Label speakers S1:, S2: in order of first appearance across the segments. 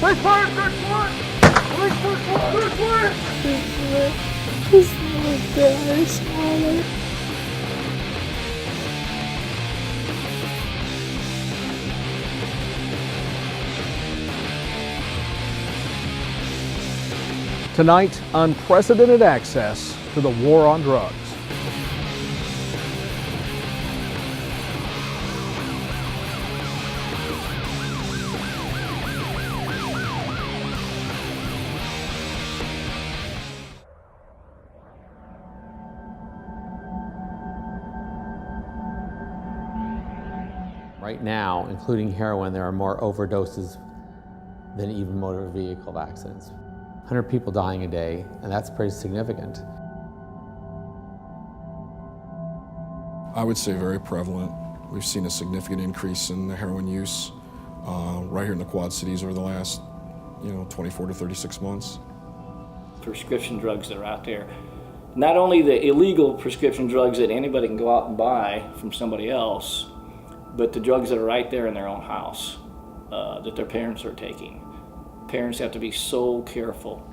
S1: Police fire, search one! Police search one! Search one!
S2: It's not that smaller.
S1: Tonight, unprecedented access to the war on drugs.
S3: Right now, including heroin, there are more overdoses than even motor vehicle accidents. 100 people dying a day, and that's pretty significant.
S4: I would say very prevalent. We've seen a significant increase in the heroin use right here in the Quad Cities over the last 24 to 36 months.
S5: Prescription drugs that are out there. Not only the illegal prescription drugs that anybody can go out and buy from somebody else, but the drugs that are right there in their own house that their parents are taking. Parents have to be so careful.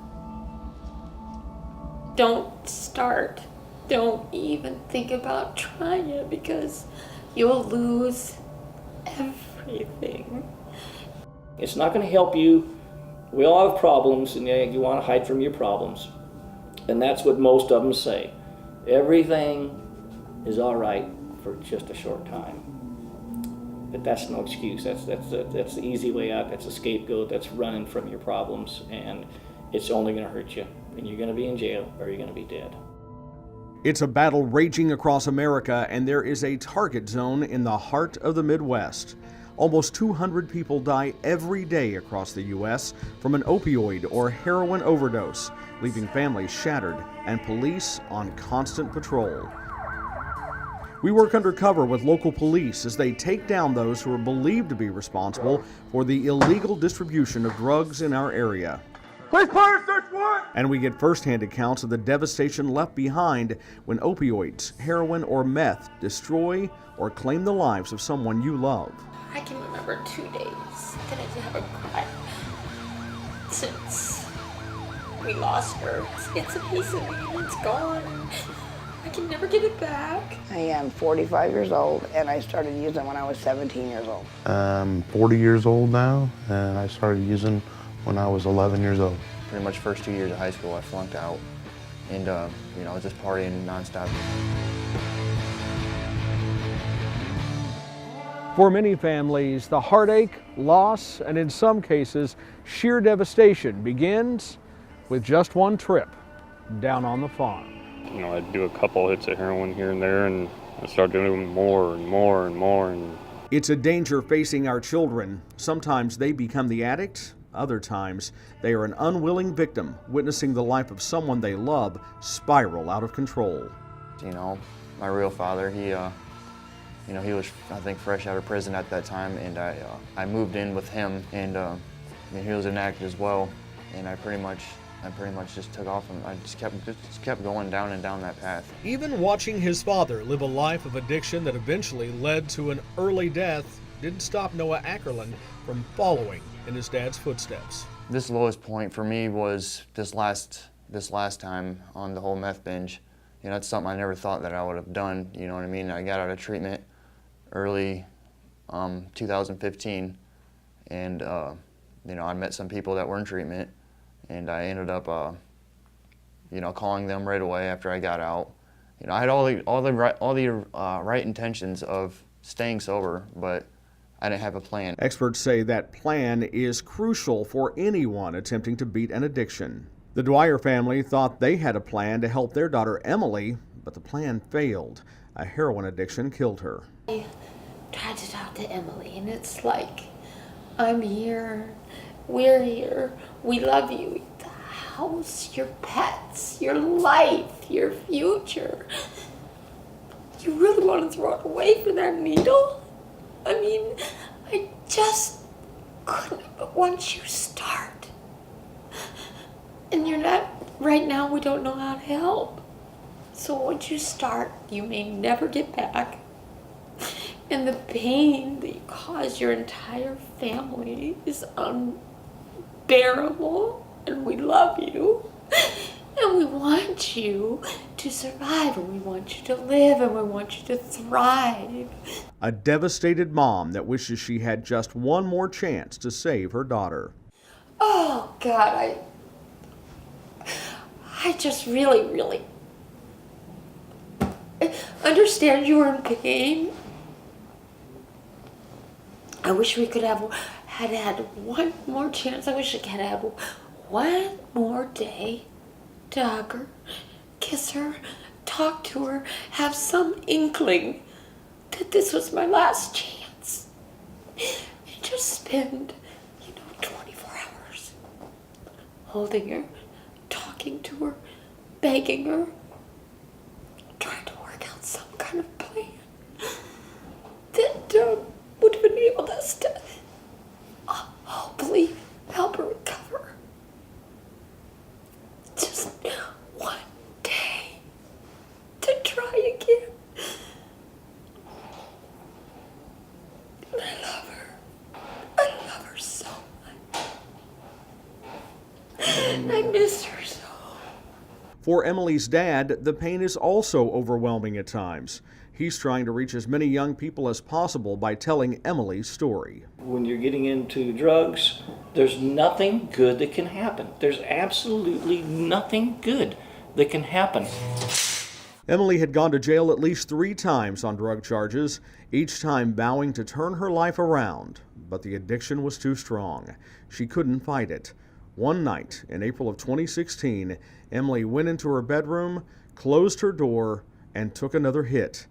S2: Don't start. Don't even think about trying it because you'll lose everything.
S5: It's not going to help you. We all have problems, and you want to hide from your problems. And that's what most of them say. Everything is all right for just a short time. But that's no excuse. That's the easy way out. That's a scapegoat. That's running from your problems, and it's only going to hurt you. And you're going to be in jail, or you're going to be dead.
S1: It's a battle raging across America, and there is a target zone in the heart of the Midwest. Almost 200 people die every day across the U.S. from an opioid or heroin overdose, leaving families shattered and police on constant patrol. We work undercover with local police as they take down those who are believed to be responsible for the illegal distribution of drugs in our area. Police fire, search one! And we get firsthand accounts of the devastation left behind when opioids, heroin, or meth destroy or claim the lives of someone you love.
S2: I can remember 2 days that I haven't cried since we lost her. It's a piece of me and it's gone. I can never get it back.
S6: I am 45 years old, and I started using when I was 17 years old.
S7: I'm 40 years old now, and I started using when I was 11 years old.
S8: Pretty much first 2 years of high school, I flunked out, and just partying nonstop.
S1: For many families, the heartache, loss, and in some cases, sheer devastation begins with just one trip down on the farm.
S9: I'd do a couple hits of heroin here and there, and I started doing more and more and more.
S1: It's a danger facing our children. Sometimes they become the addict. Other times, they are an unwilling victim, witnessing the life of someone they love spiral out of control.
S8: My real father, he was, I think, fresh out of prison at that time, and I moved in with him, and he was an addict as well, and I pretty much just took off, and I just kept going down and down that path.
S1: Even watching his father live a life of addiction that eventually led to an early death didn't stop Noah Ackerland from following in his dad's footsteps.
S8: This lowest point for me was this last time on the whole meth binge. It's something I never thought that I would have done. You know what I mean? I got out of treatment early 2015, and I met some people that were in treatment, and I ended up calling them right away after I got out. I had all the right intentions of staying sober, but I didn't have a plan.
S1: Experts say that plan is crucial for anyone attempting to beat an addiction. The Dwyer family thought they had a plan to help their daughter Emily, but the plan failed. A heroin addiction killed her.
S2: I tried to talk to Emily, and it's like, I'm here, we're here, we love you. The house, your pets, your life, your future. You really want to throw it away for that needle? I mean, I just couldn't, but once you start, and you're not, right now we don't know how to help. So once you start, you may never get back. And the pain that you cause your entire family is unbearable, and we love you. And we want you to survive, and we want you to live, and we want you to thrive.
S1: A devastated mom that wishes she had just one more chance to save her daughter.
S2: Oh, God, I just really understand you are in pain. I wish we could have had one more chance. I wish I could have one more day to hug her, kiss her, talk to her, have some inkling that this was my last chance. And just spend, 24 hours holding her, talking to her, begging her, trying to work out some kind of plan that would enable us to hopefully help her recover. Just one day to try again. I love her. I love her so much. I miss her so.
S1: For Emily's dad, the pain is also overwhelming at times. He's trying to reach as many young people as possible by telling Emily's story.
S5: When you're getting into drugs, there's nothing good that can happen. There's absolutely nothing good that can happen.
S1: Emily had gone to jail at least 3 times on drug charges, each time vowing to turn her life around. But the addiction was too strong. She couldn't fight it. One night in April of 2016, Emily went into her bedroom, closed her door, and took another hit.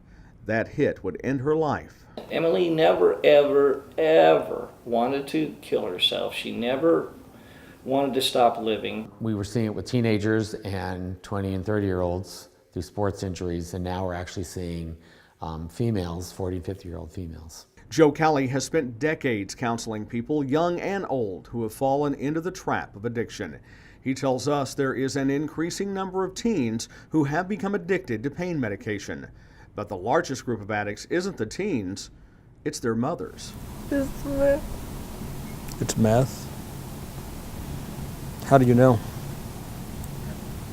S1: That hit would end her life.
S5: Emily never, ever, ever wanted to kill herself. She never wanted to stop living.
S3: We were seeing it with teenagers and 20 and 30-year-olds through sports injuries, and now we're actually seeing females, 40 and 50-year-old females.
S1: Joe Kelly has spent decades counseling people, young and old, who have fallen into the trap of addiction. He tells us there is an increasing number of teens who have become addicted to pain medication. But the largest group of addicts isn't the teens, it's their mothers.
S10: It's meth.
S1: It's meth? How do you know?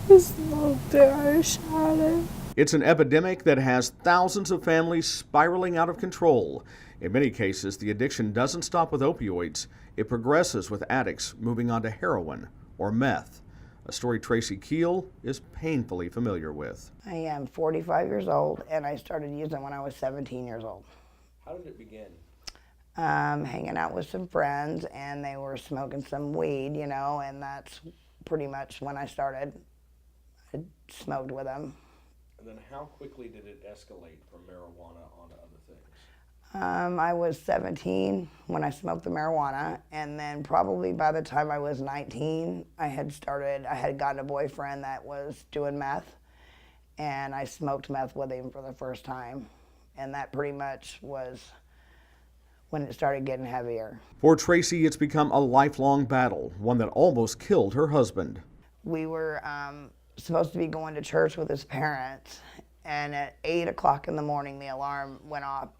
S10: I smoked it. I shot it.
S1: It's an epidemic that has thousands of families spiraling out of control. In many cases, the addiction doesn't stop with opioids. It progresses with addicts moving on to heroin or meth. A story Tracy Keel is painfully familiar with.
S6: I am 45 years old, and I started using when I was 17 years old.
S1: How did it begin?
S6: Hanging out with some friends, and they were smoking some weed, and that's pretty much when I started. I smoked with them.
S1: And then how quickly did it escalate from marijuana onto other things?
S6: I was 17 when I smoked the marijuana, and then probably by the time I was 19, I had gotten a boyfriend that was doing meth, and I smoked meth with him for the first time, and that pretty much was when it started getting heavier.
S1: For Tracy, it's become a lifelong battle, one that almost killed her husband.
S6: We were supposed to be going to church with his parents, and at 8 o'clock in the morning, the alarm went off,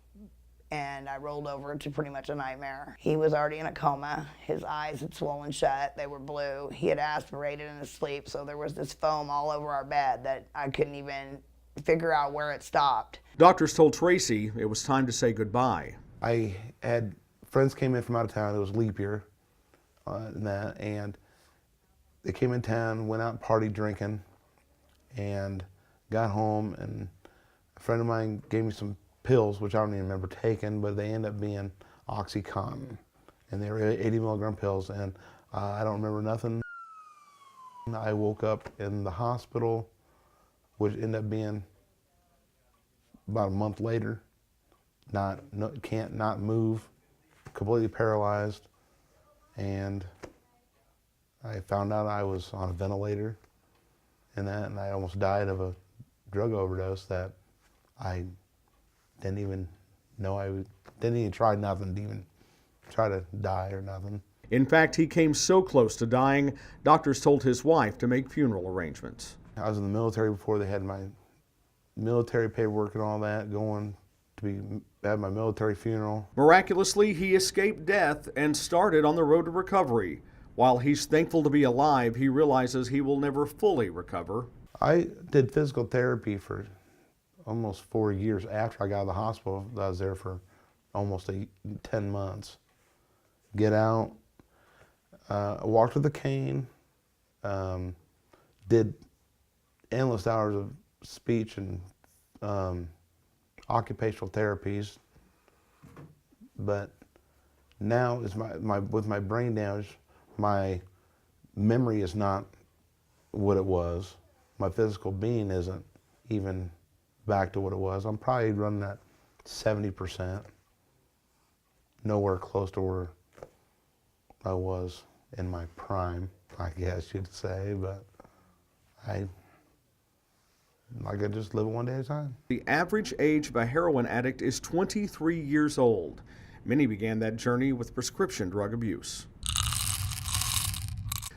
S6: and I rolled over into pretty much a nightmare. He was already in a coma. His eyes had swollen shut. They were blue. He had aspirated in his sleep, so there was this foam all over our bed that I couldn't even figure out where it stopped.
S1: Doctors told Tracy it was time to say goodbye.
S7: I had friends came in from out of town. It was leap year, and they came in town, went out party drinking, and got home, and a friend of mine gave me some pills, which I don't even remember taking, but they ended up being OxyContin, and they were 80 milligram pills, and I don't remember nothing. I woke up in the hospital, which ended up being about a month later. Can't not move, completely paralyzed, and I found out I was on a ventilator, and I almost died of a drug overdose that I didn't even know didn't even try nothing to even try to die or nothing.
S1: In fact, he came so close to dying, doctors told his wife to make funeral arrangements.
S7: I was in the military before they had my military paperwork and all that going to have my military funeral.
S1: Miraculously, he escaped death and started on the road to recovery. While he's thankful to be alive, he realizes he will never fully recover.
S7: I did physical therapy for almost 4 years after I got out of the hospital. I was there for almost 10 months. Get out, walked with a cane, did endless hours of speech and occupational therapies. But now is with my brain damage, my memory is not what it was. My physical being isn't even back to what it was. I'm probably running at 70%. Nowhere close to where I was in my prime, I guess you'd say, but I just live it one day at a time.
S1: The average age of a heroin addict is 23 years old. Many began that journey with prescription drug abuse.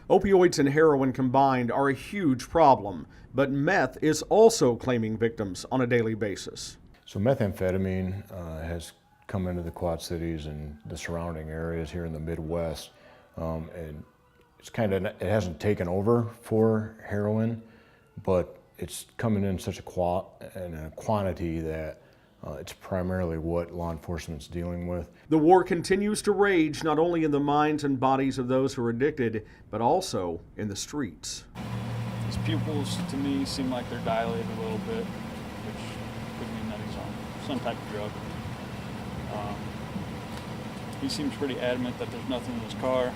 S1: Opioids and heroin combined are a huge problem, but meth is also claiming victims on a daily basis.
S11: So methamphetamine has come into the Quad Cities and the surrounding areas here in the Midwest, and it hasn't taken over for heroin, but it's coming in such a quantity that it's primarily what law enforcement's dealing with.
S1: The war continues to rage not only in the minds and bodies of those who are addicted, but also in the streets.
S12: His pupils, to me, seem like they're dilated a little bit, which could mean that he's on some type of drug. He seems pretty adamant that there's nothing in his car.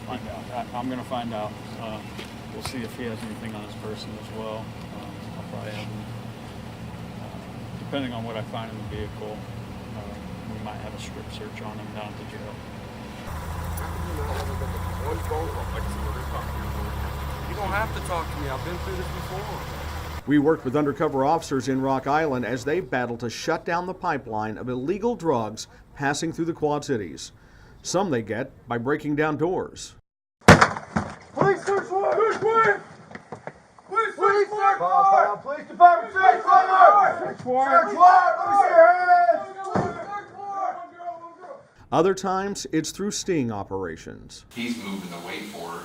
S12: I'm going to find out. We'll see if he has anything on his person as well. I'll probably have him. Depending on what I find in the vehicle, we might have a strip search on him down at the jail.
S13: You don't have to talk to me. I've been through this before.
S1: We worked with undercover officers in Rock Island as they battle to shut down the pipeline of illegal drugs passing through the Quad Cities. Some they get by breaking down doors.
S13: Police search warrant! Search warrant! Police search warrant! Police department search warrant! Search warrant! Search warrant! Let me see your hands!
S1: Other times, it's through sting operations.
S14: He's moving the weight for her.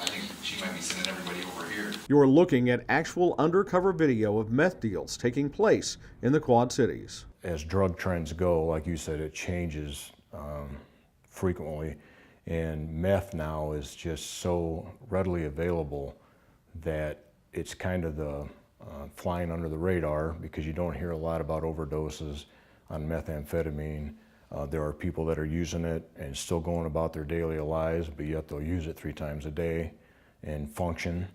S14: I think she might be sending everybody over here.
S1: You're looking at actual undercover video of meth deals taking place in the Quad Cities.
S11: As drug trends go, like you said, it changes frequently, and meth now is just so readily available that it's kind of the flying under the radar, because you don't hear a lot about overdoses on methamphetamine. There are people that are using it and still going about their daily lives, but yet they'll use it 3 times a day and function.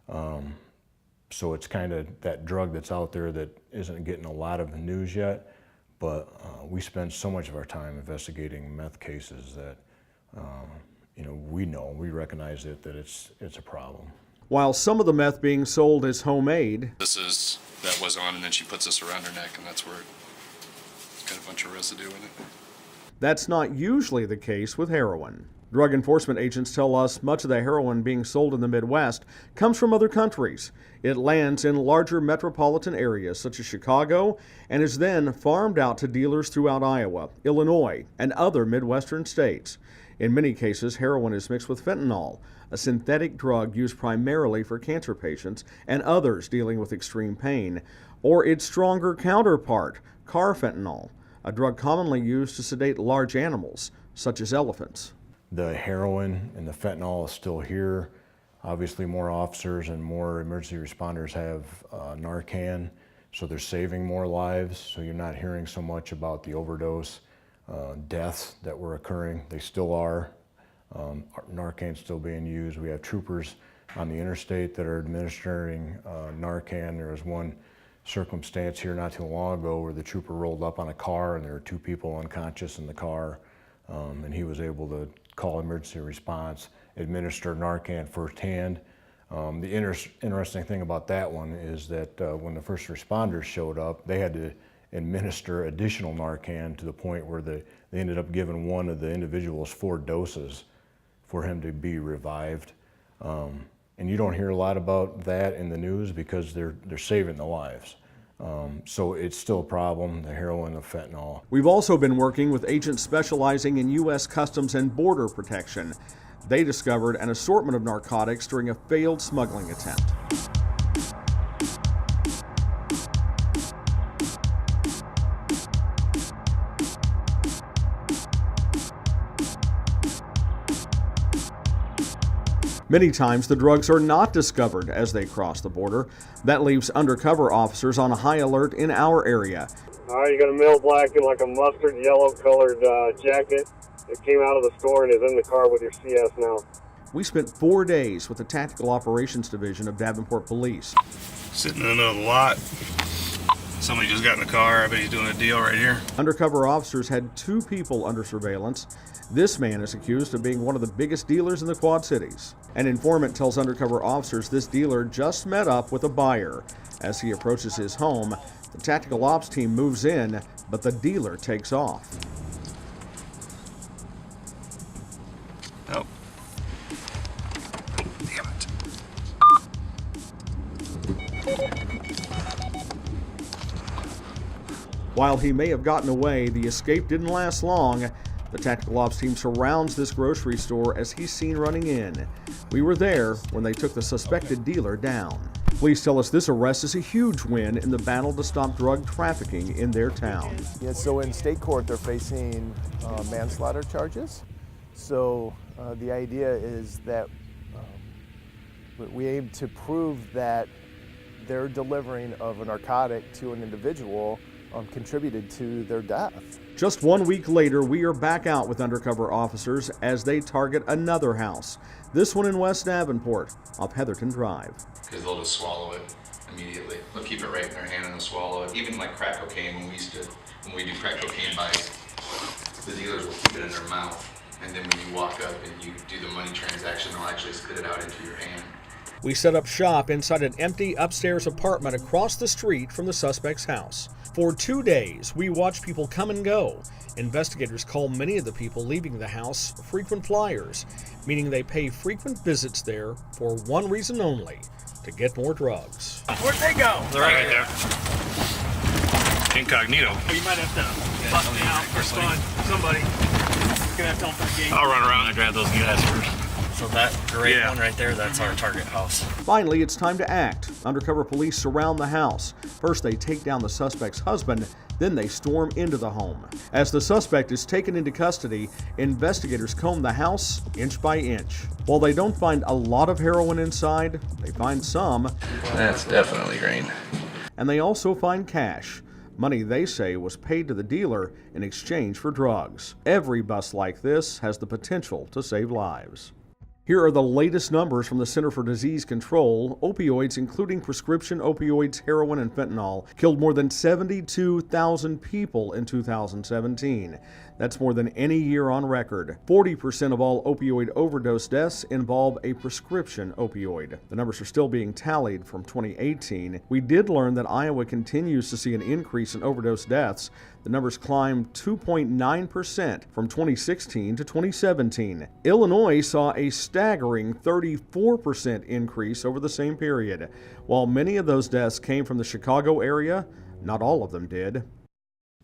S11: So it's kind of that drug that's out there that isn't getting a lot of news yet, but we spend so much of our time investigating meth cases that we recognize that it's a problem.
S1: While some of the meth being sold is homemade,
S14: That was on, and then she puts this around her neck, and that's where it's got a bunch of residue in it.
S1: that's not usually the case with heroin. Drug enforcement agents tell us much of the heroin being sold in the Midwest comes from other countries. It lands in larger metropolitan areas such as Chicago and is then farmed out to dealers throughout Iowa, Illinois, and other Midwestern states. In many cases, heroin is mixed with fentanyl, a synthetic drug used primarily for cancer patients and others dealing with extreme pain, or its stronger counterpart, carfentanil, a drug commonly used to sedate large animals, such as elephants.
S11: The heroin and the fentanyl is still here. Obviously, more officers and more emergency responders have Narcan, so they're saving more lives. So you're not hearing so much about the overdose deaths that were occurring. They still are. Narcan's still being used. We have troopers on the interstate that are administering Narcan. There was one circumstance here not too long ago where the trooper rolled up on a car and there were 2 people unconscious in the car, and he was able to call emergency response, administer Narcan firsthand. The interesting thing about that one is that when the first responders showed up, they had to administer additional Narcan to the point where they ended up giving one of the individuals 4 doses for him to be revived. And you don't hear a lot about that in the news because they're saving the lives. So it's still a problem, the heroin, the fentanyl.
S1: We've also been working with agents specializing in U.S. Customs and Border Protection. They discovered an assortment of narcotics during a failed smuggling attempt. Many times the drugs are not discovered as they cross the border. That leaves undercover officers on high alert in our area.
S15: All right, you got a male black in like a mustard yellow colored jacket. It came out of the store and is in the car with your CS now.
S1: We spent 4 days with the Tactical Operations Division of Davenport Police.
S16: Sitting in another lot. Somebody just got in the car. I bet he's doing a deal right here.
S1: Undercover officers had 2 people under surveillance. This man is accused of being one of the biggest dealers in the Quad Cities. An informant tells undercover officers this dealer just met up with a buyer. As he approaches his home, the tactical ops team moves in, but the dealer takes off.
S16: Oh. Damn it.
S1: While he may have gotten away, the escape didn't last long. The tactical ops team surrounds this grocery store as he's seen running in. We were there when they took the suspected dealer down. Police tell us this arrest is a huge win in the battle to stop drug trafficking in their town.
S17: Yeah, so in state court, they're facing manslaughter charges. So the idea is that we aim to prove that their delivering of a narcotic to an individual contributed to their death.
S1: Just 1 week later, we are back out with undercover officers as they target another house. This one in West Davenport, off Heatherton Drive.
S14: Because they'll just swallow it immediately. They'll keep it right in their hand and they'll swallow it. Even like crack cocaine, when we do crack cocaine buys, the dealers will keep it in their mouth. And then when you walk up and you do the money transaction, they'll actually spit it out into your hand.
S1: We set up shop inside an empty upstairs apartment across the street from the suspect's house. For 2 days, we watched people come and go. Investigators call many of the people leaving the house frequent flyers, meaning they pay frequent visits there for one reason only, to get more drugs.
S16: Where'd they go? They're right there. Incognito.
S18: You might have to bust me out or spawn somebody. You're gonna have to open the gate.
S16: I'll run around and grab those guys first.
S18: So that gray one right there, that's our target house.
S1: Finally, it's time to act. Undercover police surround the house. First, they take down the suspect's husband, then they storm into the home. As the suspect is taken into custody, investigators comb the house inch by inch. While they don't find a lot of heroin inside, they find some.
S16: That's definitely green.
S1: And they also find cash. Money they say was paid to the dealer in exchange for drugs. Every bust like this has the potential to save lives. Here are the latest numbers from the Center for Disease Control. Opioids, including prescription opioids, heroin, and fentanyl, killed more than 72,000 people in 2017. That's more than any year on record. 40% of all opioid overdose deaths involve a prescription opioid. The numbers are still being tallied from 2018. We did learn that Iowa continues to see an increase in overdose deaths. The numbers climbed 2.9% from 2016 to 2017. Illinois saw a staggering 34% increase over the same period. While many of those deaths came from the Chicago area, not all of them did.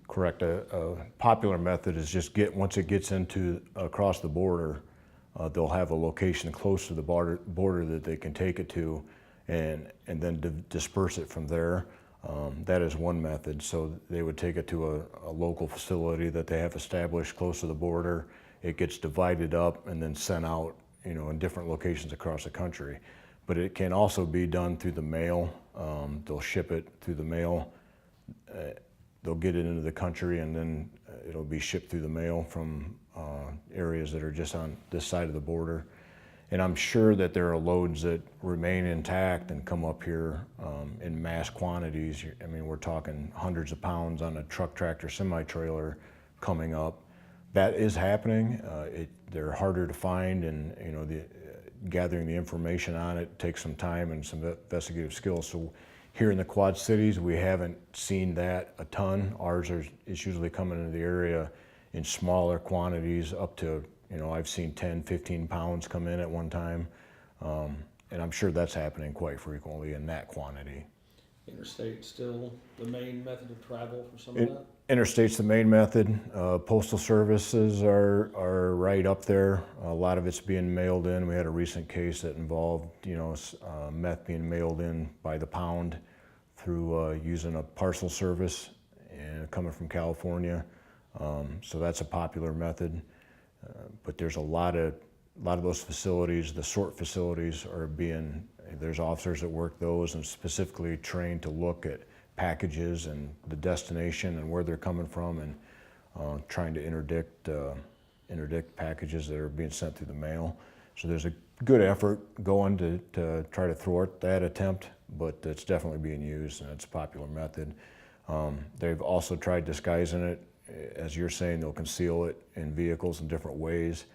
S11: Correct. A popular method is just once it gets into across the border, they'll have a location close to the border that they can take it to, and then disperse it from there. That is one method. So they would take it to a local facility that they have established close to the border. It gets divided up and then sent out, in different locations across the country. But it can also be done through the mail. They'll ship it through the mail. They'll get it into the country, and then it'll be shipped through the mail from areas that are just on this side of the border. And I'm sure that there are loads that remain intact and come up here in mass quantities. I mean, we're talking hundreds of pounds on a truck, tractor, semi-trailer coming up. That is happening. They're harder to find, and gathering the information on it takes some time and some investigative skills. So here in the Quad Cities, we haven't seen that a ton. Ours is usually coming into the area in smaller quantities, up to, I've seen 10, 15 pounds come in at one time. And I'm sure that's happening quite frequently in that quantity.
S1: Interstate still the main method of travel for some of that?
S11: Interstate's the main method. Postal services are right up there. A lot of it's being mailed in. We had a recent case that involved, meth being mailed in by the pound through using a parcel service and coming from California. So that's a popular method. But there's a lot of those facilities, the sort facilities there's officers that work those and specifically trained to look at packages and the destination and where they're coming from and trying to interdict packages that are being sent through the mail. So there's a good effort going to try to thwart that attempt, but it's definitely being used and it's a popular method. They've also tried disguising it. As you're saying, they'll conceal it in vehicles in different ways.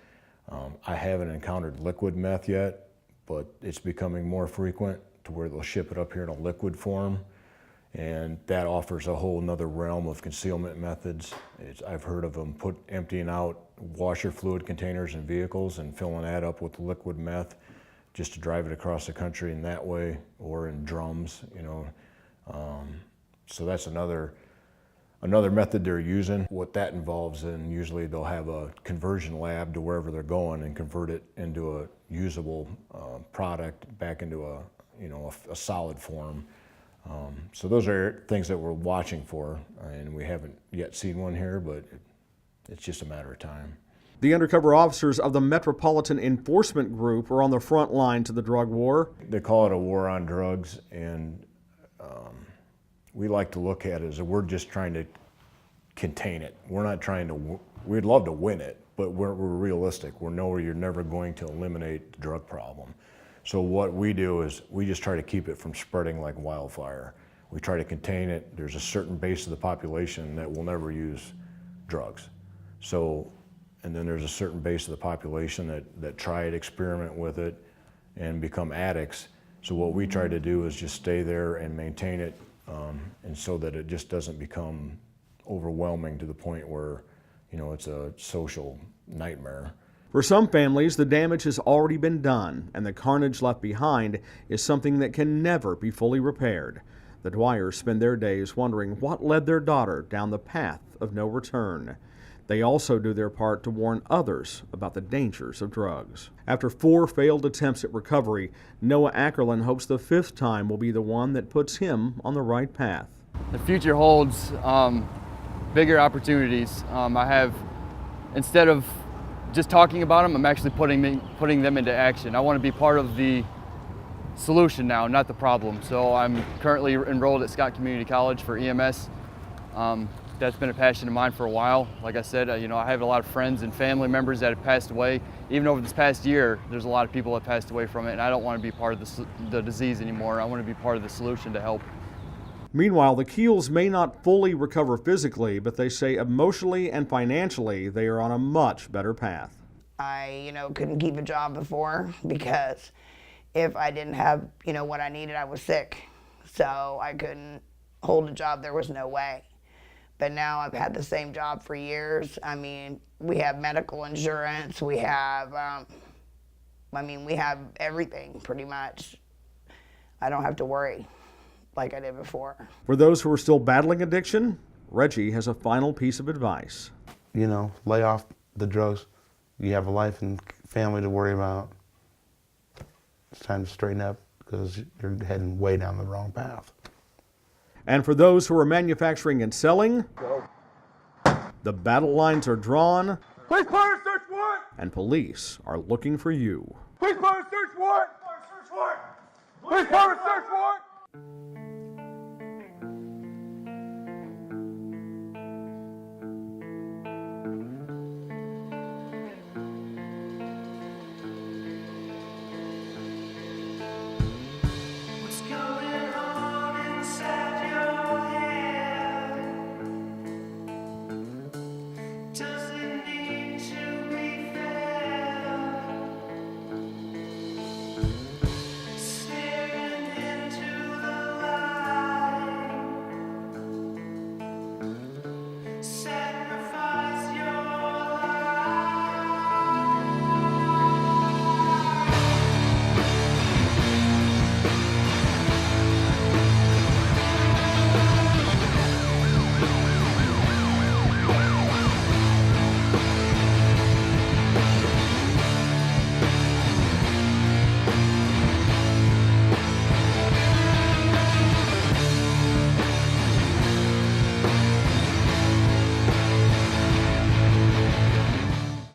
S11: I haven't encountered liquid meth yet, but it's becoming more frequent to where they'll ship it up here in a liquid form. And that offers a whole nother realm of concealment methods. I've heard of them emptying out washer fluid containers in vehicles and filling that up with liquid meth just to drive it across the country in that way, or in drums, So that's another method they're using. What that involves, and usually they'll have a conversion lab to wherever they're going and convert it into a usable product back into a solid form. So those are things that we're watching for, and we haven't yet seen one here, but it's just a matter of time.
S1: The undercover officers of the Metropolitan Enforcement Group are on the front lines of the drug war.
S11: They call it a war on drugs, and we like to look at it as we're just trying to contain it. We're not trying to, we'd love to win it, but we're realistic. We know you're never going to eliminate the drug problem. So what we do is we just try to keep it from spreading like wildfire. We try to contain it. There's a certain base of the population that will never use drugs. So, and then there's a certain base of the population that try it, experiment with it, and become addicts. So what we try to do is just stay there and maintain it, and so that it just doesn't become overwhelming to the point where, it's a social nightmare.
S1: For some families, the damage has already been done, and the carnage left behind is something that can never be fully repaired. The Dwyers spend their days wondering what led their daughter down the path of no return. They also do their part to warn others about the dangers of drugs. After 4 failed attempts at recovery, Noah Ackerlin hopes the 5th time will be the one that puts him on the right path.
S19: The future holds bigger opportunities. Instead of just talking about them, I'm actually putting them into action. I want to be part of the solution now, not the problem. So I'm currently enrolled at Scott Community College for EMS. That's been a passion of mine for a while. Like I said, I have a lot of friends and family members that have passed away. Even over this past year, there's a lot of people that passed away from it, and I don't want to be part of the disease anymore. I want to be part of the solution to help.
S1: Meanwhile, the Keels may not fully recover physically, but they say emotionally and financially they are on a much better path.
S6: I, couldn't keep a job before because if I didn't have, what I needed, I was sick. So I couldn't hold a job. There was no way. But now I've had the same job for years. I mean, we have medical insurance. We have, we have everything pretty much. I don't have to worry like I did before.
S1: For those who are still battling addiction, Reggie has a final piece of advice.
S7: Lay off the drugs. You have a life and family to worry about. It's time to straighten up because you're heading way down the wrong path.
S1: And for those who are manufacturing and selling, the battle lines are drawn.
S13: Police power search warrant!
S1: And police are looking for you.
S13: Police power search warrant! Police power search warrant!